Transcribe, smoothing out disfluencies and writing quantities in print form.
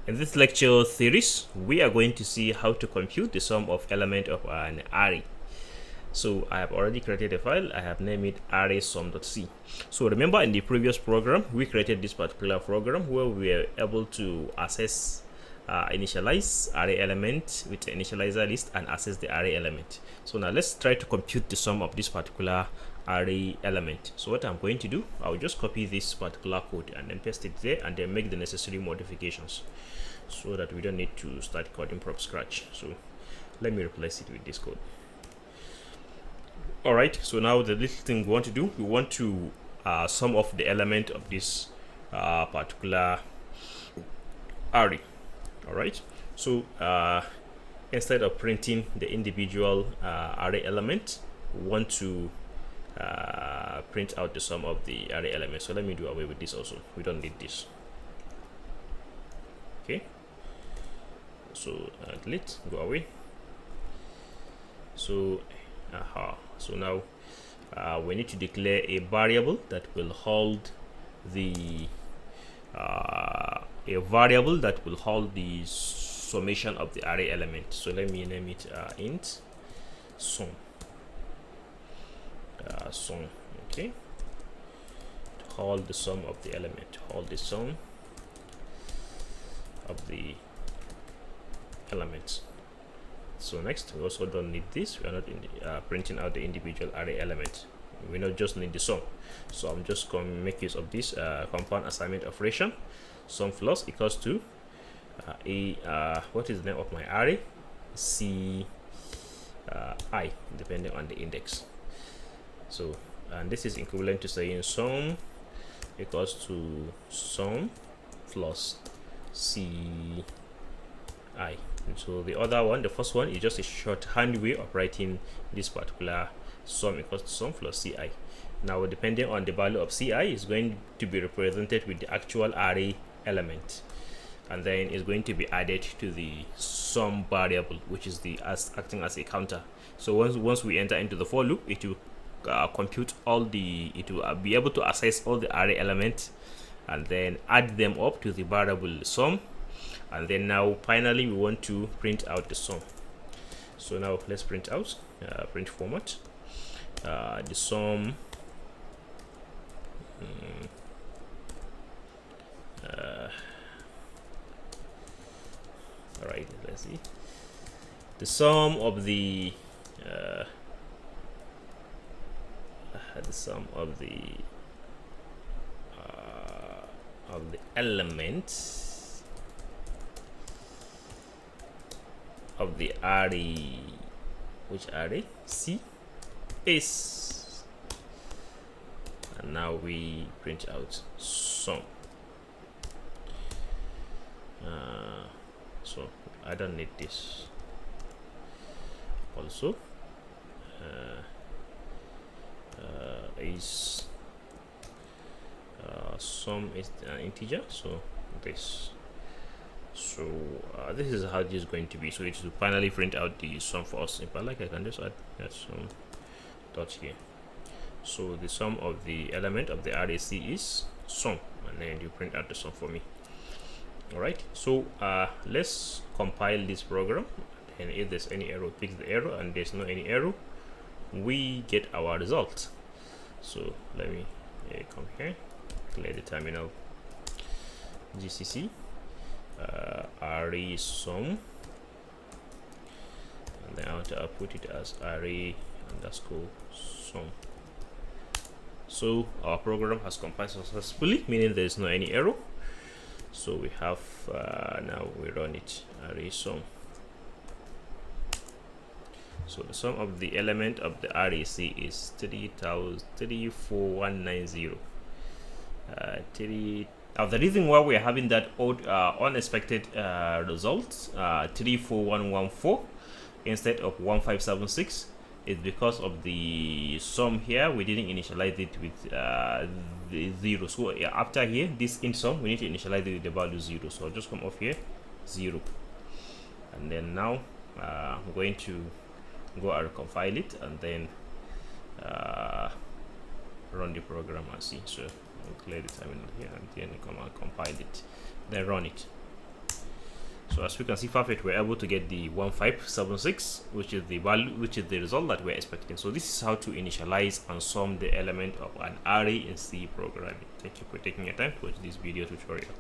In this lecture series, we are going to see how to compute the sum of element of an array. So I have already created a file. I have named it arraysum.c. So remember in the previous program, we created this particular program where we were able to access initialize array element with the initializer list and access the array element. So now let's try to compute the sum of this particular array element. So what I'm going to do, I'll just copy this particular code and then paste it there and then make the necessary modifications so that we don't need to start coding from scratch. So let me replace it with this code. Alright, so now the little thing we want to do, we want to sum of the element of this particular array. Alright, so instead of printing the individual array element, we want to print out the sum of the array element. So let me do away with this also. We don't need this. Okay, so delete, go away. So so now we need to declare a variable that will hold the summation of the array element. So let me name it int sum. Sum, okay. Hold the sum of the element. Hold the sum of the elements. So next, we also don't need this. We are not printing out the individual array element. We not just need the sum. So I'm just going to make use of this compound assignment operation. Sum plus equals to what is the name of my array? C I, depending on the index. So and this is equivalent to saying sum equals to sum plus C I. So the other one, the first one, is just a shorthand way of writing this particular sum equals to sum plus Ci. Now, depending on the value of Ci, is going to be represented with the actual array element, and then is going to be added to the sum variable, which is acting as a counter. So once we enter into the for loop, it will compute all the, it will be able to access all the array elements and then add them up to the variable sum. And then now finally we want to print out the sum. So now let's print out print format the sum all right, let's see the sum of the elements of the array. Which array? C is, and now we print out sum. So I don't need this also. Is sum is an integer, so this. So this is how this is going to be. So it will finally print out the sum for us. If I like, I can just add that sum dot here. So the sum of the element of the array C is sum, and then you print out the sum for me. All right, so let's compile this program, and if there's any error, fix the error, and there's no any error, we get our result. So let me come here, clear the terminal, gcc array sum, and then I want to output it as array underscore sum. So our program has compiled successfully, meaning there is no any error. So we have now we run it, array sum. So the sum of the element of the array C is 34190. The reason why we're having that odd unexpected result 34114 instead of 1576 is because of the sum here. We didn't initialize it with the 0. So after here, this int sum, we need to initialize it with the value 0. So I'll just come off here 0, and then now I'm going to go and compile it and then run the program and see. So I'll clear the terminal here and then come and compile it, then run it. So as we can see, perfect, we're able to get the 1576, which is the value, which is the result that we're expecting. So this is how to initialize and sum the element of an array in C programming. Thank you for taking your time to watch this video tutorial.